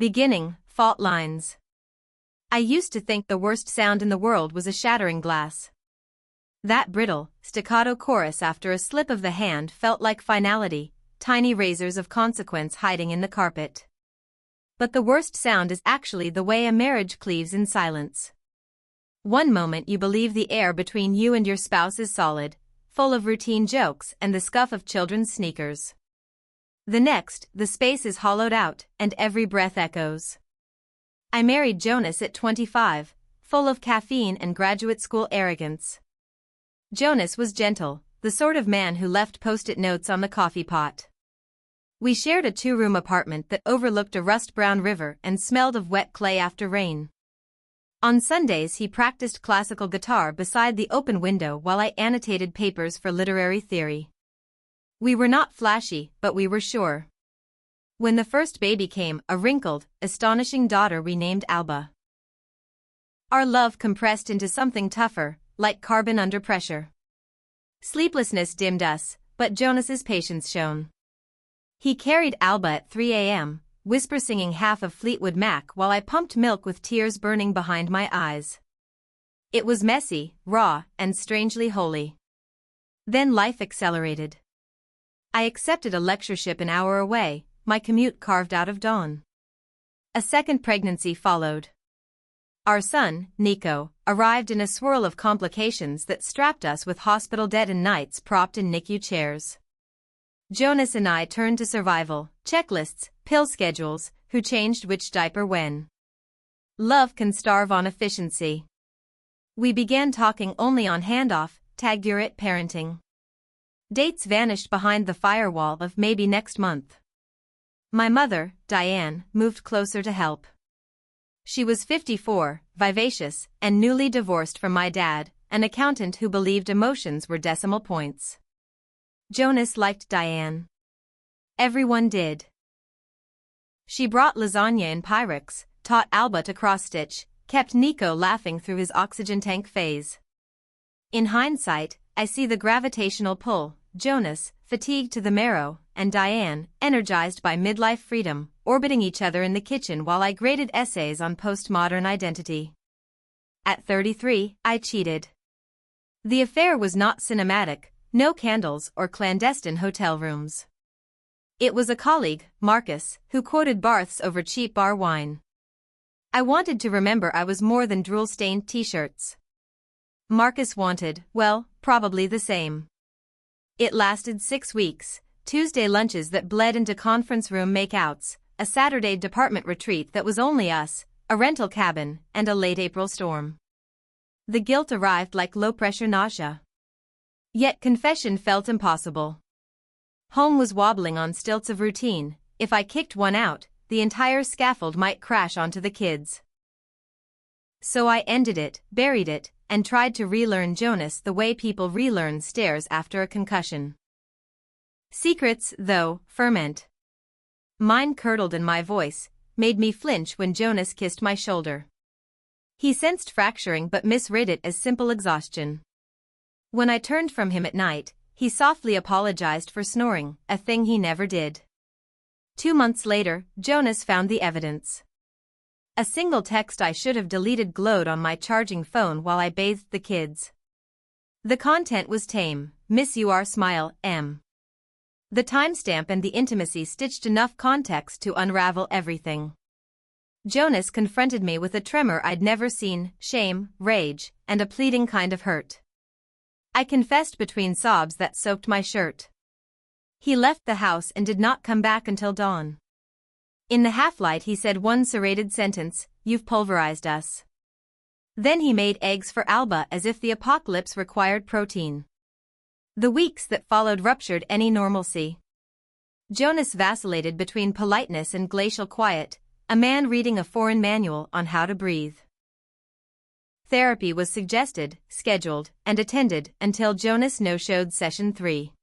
Beginning, fault lines. I used to think the worst sound in the world was a shattering glass. That brittle, staccato chorus after a slip of the hand felt like finality, tiny razors of consequence hiding in the carpet. But the worst sound is actually the way a marriage cleaves in silence. One moment you believe the air between you and your spouse is solid, full of routine jokes and the scuff of children's sneakers. The next, the space is hollowed out, and every breath echoes. I married Jonas at 25, full of caffeine and graduate school arrogance. Jonas was gentle, the sort of man who left post-it notes on the coffee pot. We shared a 2-room apartment that overlooked a rust-brown river and smelled of wet clay after rain. On Sundays he practiced classical guitar beside the open window while I annotated papers for literary theory. We were not flashy, but we were sure. When the first baby came, a wrinkled, astonishing daughter we named Alba. Our love compressed into something tougher, like carbon under pressure. Sleeplessness dimmed us, but Jonas's patience shone. He carried Alba at 3 a.m., whisper singing half of Fleetwood Mac while I pumped milk with tears burning behind my eyes. It was messy, raw, and strangely holy. Then life accelerated. I accepted a lectureship an hour away, my commute carved out of dawn. A second pregnancy followed. Our son, Nico, arrived in a swirl of complications that strapped us with hospital debt and nights propped in NICU chairs. Jonas and I turned to survival, checklists, pill schedules, who changed which diaper when. Love can starve on efficiency. We began talking only on handoff, tag-it parenting. Dates vanished behind the firewall of maybe next month. My mother, Diane, moved closer to help. She was 54, vivacious, and newly divorced from my dad, an accountant who believed emotions were decimal points. Jonas liked Diane. Everyone did. She brought lasagna in Pyrex, taught Alba to cross-stitch, kept Nico laughing through his oxygen tank phase. In hindsight, I see the gravitational pull, Jonas, fatigued to the marrow, and Diane, energized by midlife freedom, orbiting each other in the kitchen while I graded essays on postmodern identity. At 33, I cheated. The affair was not cinematic, no candles or clandestine hotel rooms. It was a colleague, Marcus, who quoted Barth's over cheap bar wine. I wanted to remember I was more than drool-stained t-shirts. Marcus wanted, well, probably the same. It lasted 6 weeks, Tuesday lunches that bled into conference room makeouts, a Saturday department retreat that was only us, a rental cabin, and a late April storm. The guilt arrived like low-pressure nausea. Yet confession felt impossible. Home was wobbling on stilts of routine. If I kicked one out, the entire scaffold might crash onto the kids. So I ended it, buried it, and tried to relearn Jonas the way people relearn stairs after a concussion. Secrets, though, ferment. Mine curdled in my voice, made me flinch when Jonas kissed my shoulder. He sensed fracturing but misread it as simple exhaustion. When I turned from him at night, he softly apologized for snoring, a thing he never did. 2 months later, Jonas found the evidence. A single text I should have deleted glowed on my charging phone while I bathed the kids. The content was tame, miss you are smile, M. The timestamp and the intimacy stitched enough context to unravel everything. Jonas confronted me with a tremor I'd never seen, shame, rage, and a pleading kind of hurt. I confessed between sobs that soaked my shirt. He left the house and did not come back until dawn. In the half-light he said one serrated sentence, "You've pulverized us." Then he made eggs for Alba as if the apocalypse required protein. The weeks that followed ruptured any normalcy. Jonas vacillated between politeness and glacial quiet, a man reading a foreign manual on how to breathe. Therapy was suggested, scheduled, and attended until Jonas no-showed session 3.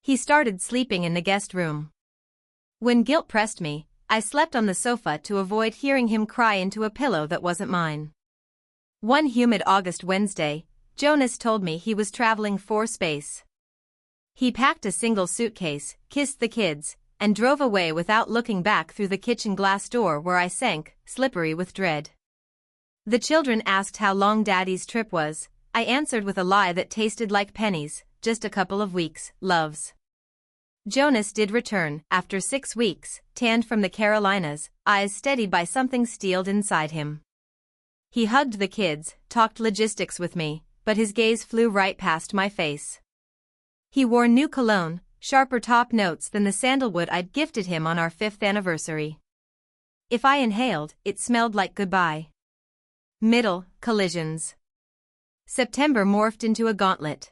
He started sleeping in the guest room. When guilt pressed me, I slept on the sofa to avoid hearing him cry into a pillow that wasn't mine. One humid August Wednesday, Jonas told me he was traveling for space. He packed a single suitcase, kissed the kids, and drove away without looking back through the kitchen glass door where I sank, slippery with dread. The children asked how long Daddy's trip was. I answered with a lie that tasted like pennies, just a couple of weeks, loves. Jonas did return, after 6 weeks, tanned from the Carolinas, eyes steadied by something steeled inside him. He hugged the kids, talked logistics with me, but his gaze flew right past my face. He wore new cologne, sharper top notes than the sandalwood I'd gifted him on our 5th anniversary. If I inhaled, it smelled like goodbye. Middle, collisions. September morphed into a gauntlet.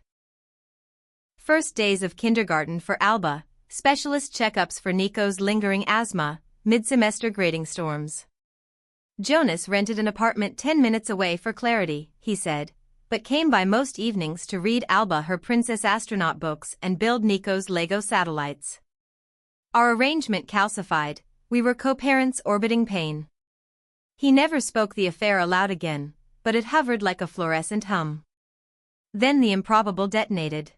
First days of kindergarten for Alba, specialist checkups for Nico's lingering asthma, mid-semester grading storms. Jonas rented an apartment 10 minutes away for clarity, he said, but came by most evenings to read Alba her Princess Astronaut books and build Nico's Lego satellites. Our arrangement calcified, we were co-parents orbiting pain. He never spoke the affair aloud again, but it hovered like a fluorescent hum. Then the improbable detonated.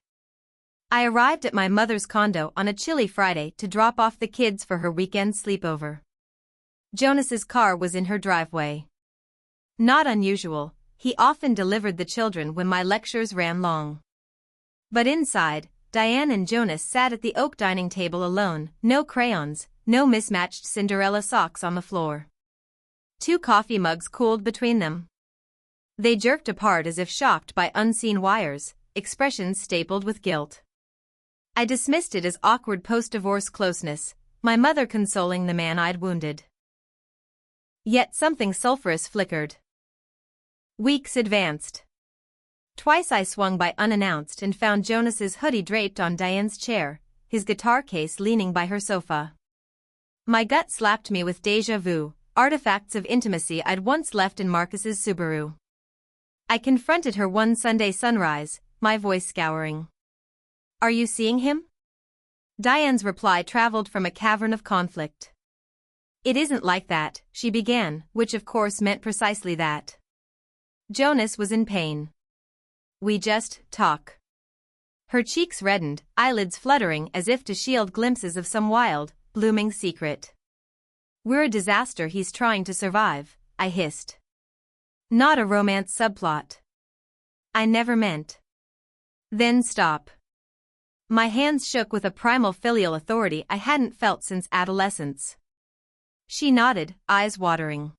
I arrived at my mother's condo on a chilly Friday to drop off the kids for her weekend sleepover. Jonas's car was in her driveway. Not unusual, he often delivered the children when my lectures ran long. But inside, Diane and Jonas sat at the oak dining table alone, no crayons, no mismatched Cinderella socks on the floor. 2 coffee mugs cooled between them. They jerked apart as if shocked by unseen wires, expressions stapled with guilt. I dismissed it as awkward post-divorce closeness, my mother consoling the man I'd wounded. Yet something sulphurous flickered. Weeks advanced. Twice I swung by unannounced and found Jonas's hoodie draped on Diane's chair, his guitar case leaning by her sofa. My gut slapped me with déjà vu, artifacts of intimacy I'd once left in Marcus's Subaru. I confronted her one Sunday sunrise, my voice scouring. "Are you seeing him?" Diane's reply traveled from a cavern of conflict. "It isn't like that," she began, which of course meant precisely that. Jonas was in pain. "We just talk." Her cheeks reddened, eyelids fluttering as if to shield glimpses of some wild, blooming secret. "We're a disaster he's trying to survive," I hissed. "Not a romance subplot." "I never meant." "Then stop." My hands shook with a primal filial authority I hadn't felt since adolescence. She nodded, eyes watering.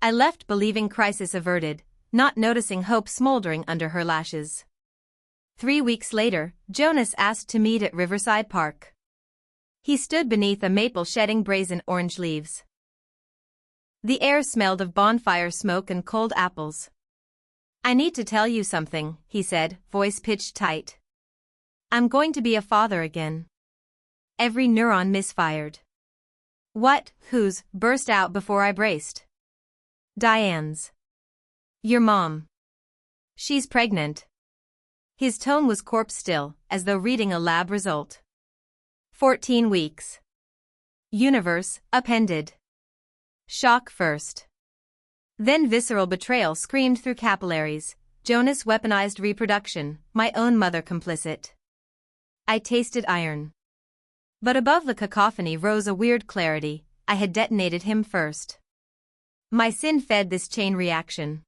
I left believing crisis averted, not noticing hope smoldering under her lashes. 3 weeks later, Jonas asked to meet at Riverside Park. He stood beneath a maple shedding brazen orange leaves. The air smelled of bonfire smoke and cold apples. "I need to tell you something," he said, voice pitched tight. "I'm going to be a father again." Every neuron misfired. "What, whose?" burst out before I braced. "Diane's." "Your mom. She's pregnant." His tone was corpse still, as though reading a lab result. 14 weeks. Universe, appended. Shock first. Then visceral betrayal screamed through capillaries, Jonas weaponized reproduction, my own mother complicit. I tasted iron. But above the cacophony rose a weird clarity, I had detonated him first. My sin fed this chain reaction.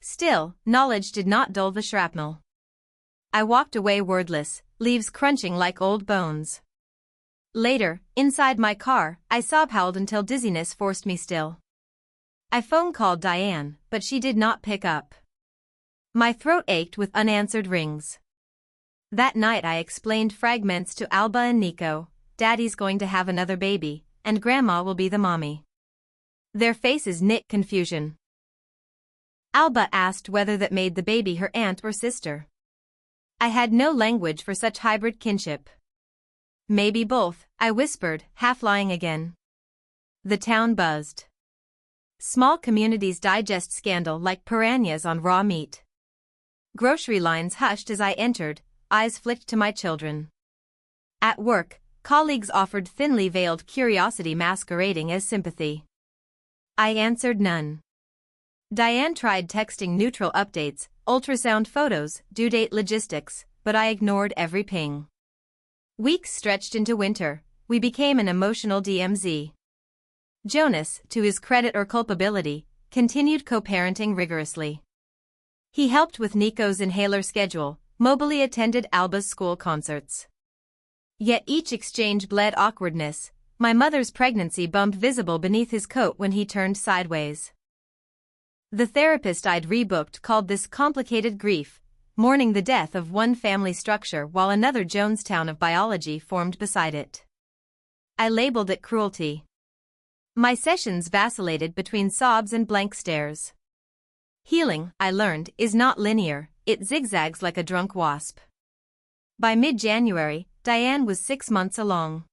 Still, knowledge did not dull the shrapnel. I walked away wordless, leaves crunching like old bones. Later, inside my car, I sob-howled until dizziness forced me still. I phone-called Diane, but she did not pick up. My throat ached with unanswered rings. That night I explained fragments to Alba and Nico. "Daddy's going to have another baby, and Grandma will be the mommy." Their faces knit confusion. Alba asked whether that made the baby her aunt or sister. I had no language for such hybrid kinship. "Maybe both," I whispered, half lying again. The town buzzed. Small communities digest scandal like piranhas on raw meat. Grocery lines hushed as I entered, eyes flicked to my children. At work, colleagues offered thinly veiled curiosity masquerading as sympathy. I answered none. Diane tried texting neutral updates, ultrasound photos, due date logistics, but I ignored every ping. Weeks stretched into winter, we became an emotional DMZ. Jonas, to his credit or culpability, continued co-parenting rigorously. He helped with Nico's inhaler schedule, mobily attended Alba's school concerts. Yet each exchange bled awkwardness, my mother's pregnancy bump visible beneath his coat when he turned sideways. The therapist I'd rebooked called this complicated grief, mourning the death of one family structure while another Jonestown of biology formed beside it. I labeled it cruelty. My sessions vacillated between sobs and blank stares. Healing, I learned, is not linear, it zigzags like a drunk wasp. By mid-January, Diane was 6 months along.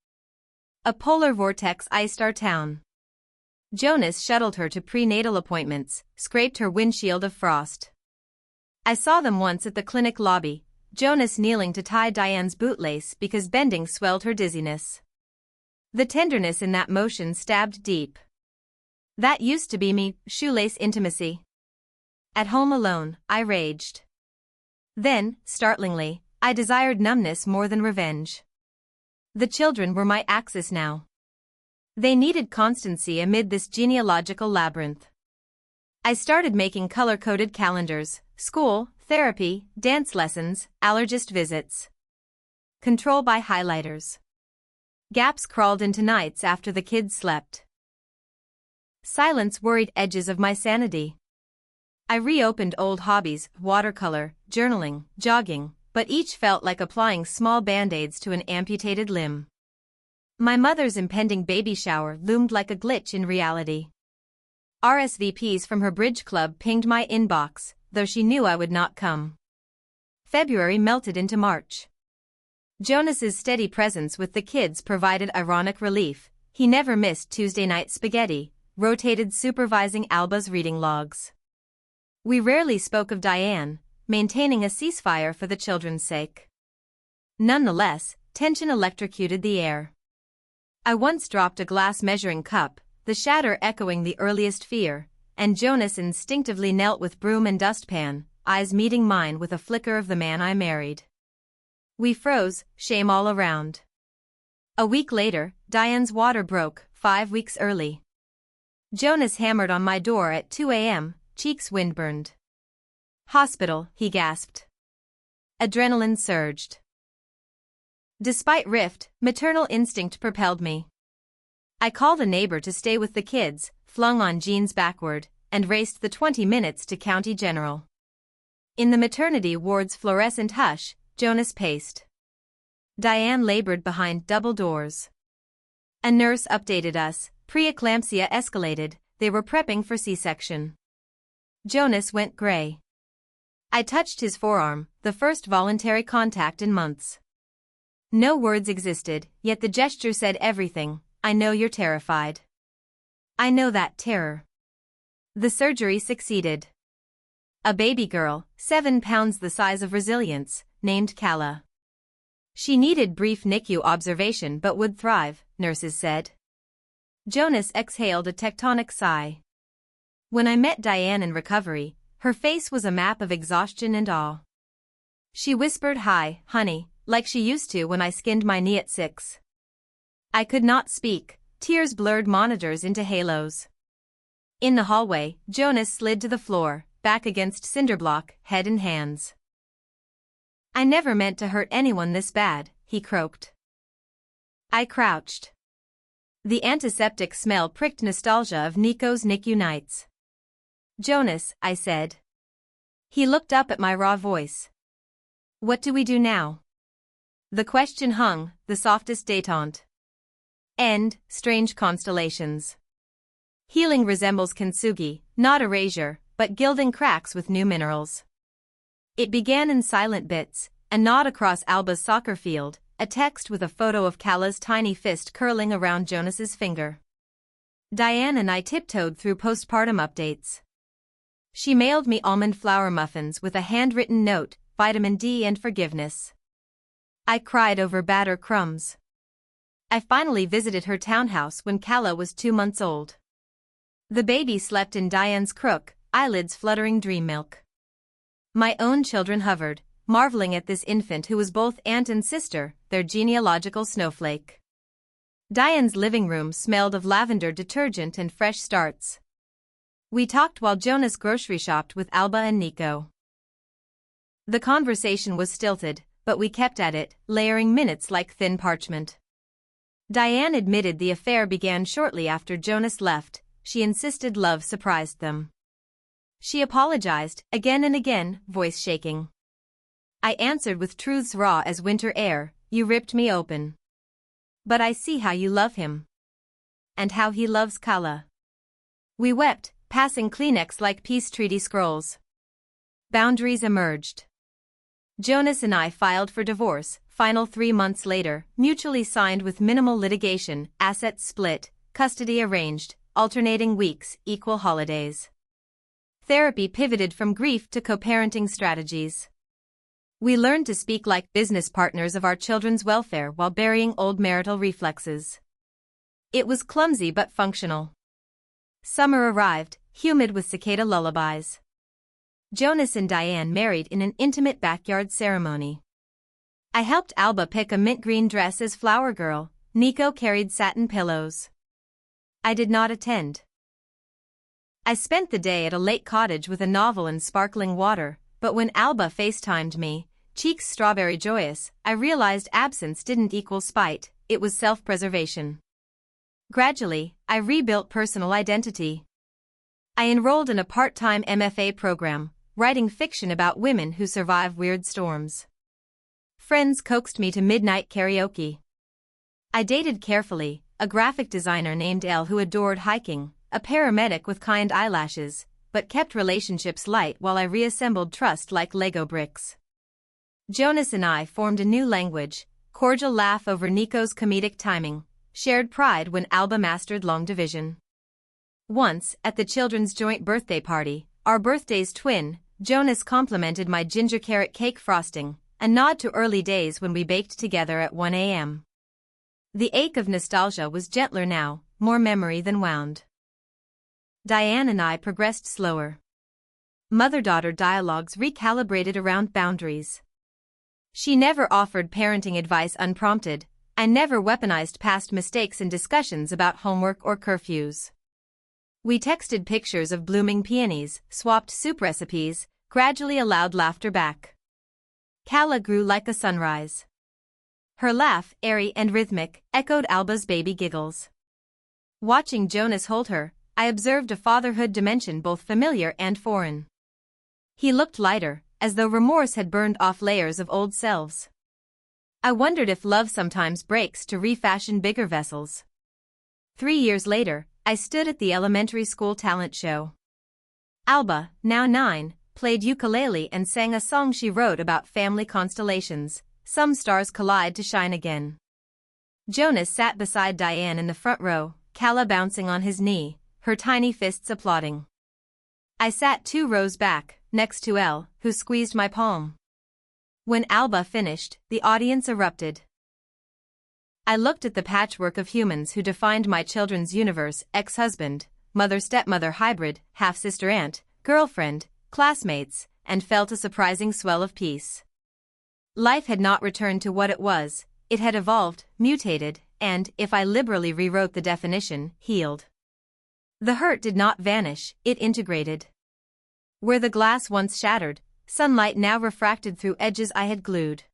A polar vortex iced our town. Jonas shuttled her to prenatal appointments, scraped her windshield of frost. I saw them once at the clinic lobby, Jonas kneeling to tie Diane's bootlace because bending swelled her dizziness. The tenderness in that motion stabbed deep. That used to be me, shoelace intimacy. At home alone, I raged. Then, startlingly, I desired numbness more than revenge. The children were my axis now. They needed constancy amid this genealogical labyrinth. I started making color-coded calendars, school, therapy, dance lessons, allergist visits. Control by highlighters. Gaps crawled into nights after the kids slept. Silence worried edges of my sanity. I reopened old hobbies, watercolor, journaling, jogging, but each felt like applying small band-aids to an amputated limb. My mother's impending baby shower loomed like a glitch in reality. RSVPs from her bridge club pinged my inbox, though she knew I would not come. February melted into March. Jonas's steady presence with the kids provided ironic relief. He never missed Tuesday night spaghetti, rotated supervising Alba's reading logs. We rarely spoke of Diane, maintaining a ceasefire for the children's sake. Nonetheless, tension electrocuted the air. I once dropped a glass measuring cup, the shatter echoing the earliest fear, and Jonas instinctively knelt with broom and dustpan, eyes meeting mine with a flicker of the man I married. We froze, shame all around. A week later, Diane's water broke, 5 weeks early. Jonas hammered on my door at 2 a.m., cheeks windburned. Hospital, he gasped. Adrenaline surged. Despite rift, maternal instinct propelled me. I called a neighbor to stay with the kids, flung on jeans backward, and raced the 20 minutes to County General. In the maternity ward's fluorescent hush, Jonas paced. Diane labored behind double doors. A nurse updated us, preeclampsia escalated, they were prepping for C-section. Jonas went gray. I touched his forearm, the first voluntary contact in months. No words existed, yet the gesture said everything. I know you're terrified. I know that terror. The surgery succeeded. A baby girl, 7 pounds the size of resilience, named Kala. She needed brief NICU observation but would thrive, nurses said. Jonas exhaled a tectonic sigh. When I met Diane in recovery, her face was a map of exhaustion and awe. She whispered hi, honey, like she used to when I skinned my knee at 6. I could not speak, tears blurred monitors into halos. In the hallway, Jonas slid to the floor, back against cinderblock, head in hands. I never meant to hurt anyone this bad, he croaked. I crouched. The antiseptic smell pricked nostalgia of Nico's NICU nights. Jonas, I said. He looked up at my raw voice. What do we do now? The question hung, the softest détente. End, strange constellations. Healing resembles kintsugi, not erasure, but gilding cracks with new minerals. It began in silent bits, a nod across Alba's soccer field, a text with a photo of Kala's tiny fist curling around Jonas's finger. Diane and I tiptoed through postpartum updates. She mailed me almond flour muffins with a handwritten note, vitamin D and forgiveness. I cried over batter crumbs. I finally visited her townhouse when Kala was 2 months old. The baby slept in Diane's crook, eyelids fluttering dream milk. My own children hovered, marveling at this infant who was both aunt and sister, their genealogical snowflake. Diane's living room smelled of lavender detergent and fresh starts. We talked while Jonas grocery shopped with Alba and Nico. The conversation was stilted, but we kept at it, layering minutes like thin parchment. Diane admitted the affair began shortly after Jonas left. She insisted love surprised them. She apologized, again and again, voice shaking. I answered with truths raw as winter air, you ripped me open. But I see how you love him. And how he loves Kala. We wept, passing Kleenex like peace treaty scrolls. Boundaries emerged. Jonas and I filed for divorce, final 3 months later, mutually signed with minimal litigation, assets split, custody arranged, alternating weeks, equal holidays. Therapy pivoted from grief to co-parenting strategies. We learned to speak like business partners of our children's welfare while burying old marital reflexes. It was clumsy but functional. Summer arrived, humid with cicada lullabies. Jonas and Diane married in an intimate backyard ceremony. I helped Alba pick a mint green dress as flower girl. Nico carried satin pillows. I did not attend. I spent the day at a lake cottage with a novel and sparkling water, but when Alba FaceTimed me, cheeks strawberry joyous, I realized absence didn't equal spite, it was self-preservation. Gradually, I rebuilt personal identity. I enrolled in a part-time MFA program, writing fiction about women who survive weird storms. Friends coaxed me to midnight karaoke. I dated carefully, a graphic designer named Elle who adored hiking, a paramedic with kind eyelashes, but kept relationships light while I reassembled trust like Lego bricks. Jonas and I formed a new language, cordial laugh over Nico's comedic timing, shared pride when Alba mastered long division. Once, at the children's joint birthday party, our birthdays twin, Jonas complimented my ginger carrot cake frosting, a nod to early days when we baked together at 1 a.m. The ache of nostalgia was gentler now, more memory than wound. Diane and I progressed slower. Mother-daughter dialogues recalibrated around boundaries. She never offered parenting advice unprompted. I never weaponized past mistakes in discussions about homework or curfews. We texted pictures of blooming peonies, swapped soup recipes, gradually allowed laughter back. Kala grew like a sunrise. Her laugh, airy and rhythmic, echoed Alba's baby giggles. Watching Jonas hold her, I observed a fatherhood dimension both familiar and foreign. He looked lighter, as though remorse had burned off layers of old selves. I wondered if love sometimes breaks to refashion bigger vessels. 3 years later, I stood at the elementary school talent show. Alba, now 9, played ukulele and sang a song she wrote about family constellations. Some stars collide to shine again. Jonas sat beside Diane in the front row, Kala bouncing on his knee, her tiny fists applauding. I sat 2 rows back, next to Elle, who squeezed my palm. When Alba finished, the audience erupted. I looked at the patchwork of humans who defined my children's universe: ex-husband, mother-stepmother hybrid, half-sister-aunt, girlfriend, classmates, and felt a surprising swell of peace. Life had not returned to what it was, it had evolved, mutated, and, if I liberally rewrote the definition, healed. The hurt did not vanish, it integrated. Where the glass once shattered, sunlight now refracted through edges I had glued.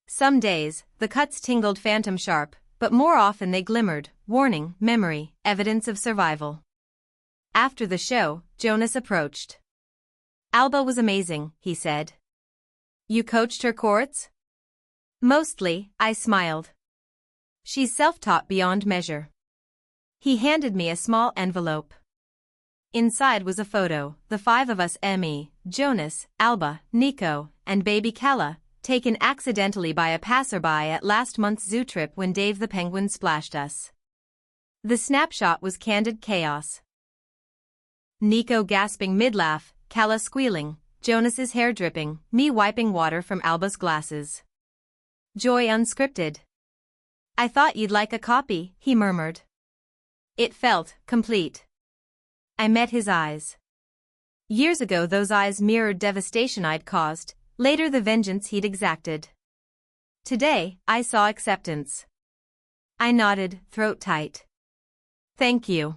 Some days, the cuts tingled phantom sharp, but more often they glimmered, warning, memory, evidence of survival. After the show, Jonas approached. Alba was amazing, he said. You coached her chords? Mostly, I smiled. She's self-taught beyond measure. He handed me a small envelope. Inside was a photo, the 5 of us: me, Jonas, Alba, Nico, and baby Kala, taken accidentally by a passerby at last month's zoo trip when Dave the penguin splashed us. The snapshot was candid chaos. Nico gasping mid-laugh, Kala squealing, Jonas's hair dripping, me wiping water from Alba's glasses. Joy unscripted. I thought you'd like a copy, he murmured. It felt complete. I met his eyes. Years ago those eyes mirrored devastation I'd caused, later the vengeance he'd exacted. Today, I saw acceptance. I nodded, throat tight. Thank you.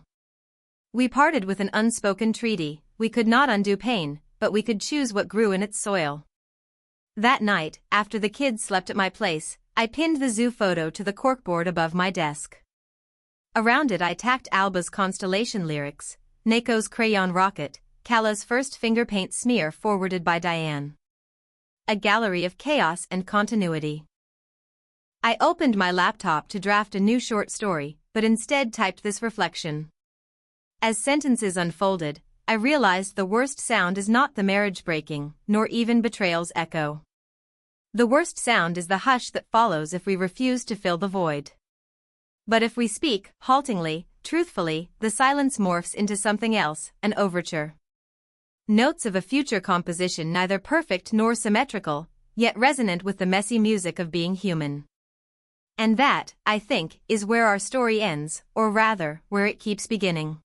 We parted with an unspoken treaty. We could not undo pain, but we could choose what grew in its soil. That night, after the kids slept at my place, I pinned the zoo photo to the corkboard above my desk. Around it I tacked Alba's constellation lyrics, Nako's crayon rocket, Kala's first finger paint smear forwarded by Diane. A gallery of chaos and continuity. I opened my laptop to draft a new short story, but instead typed this reflection. As sentences unfolded, I realized the worst sound is not the marriage breaking, nor even betrayal's echo. The worst sound is the hush that follows if we refuse to fill the void. But if we speak, haltingly, truthfully, the silence morphs into something else, an overture. Notes of a future composition neither perfect nor symmetrical, yet resonant with the messy music of being human. And that, I think, is where our story ends, or rather, where it keeps beginning.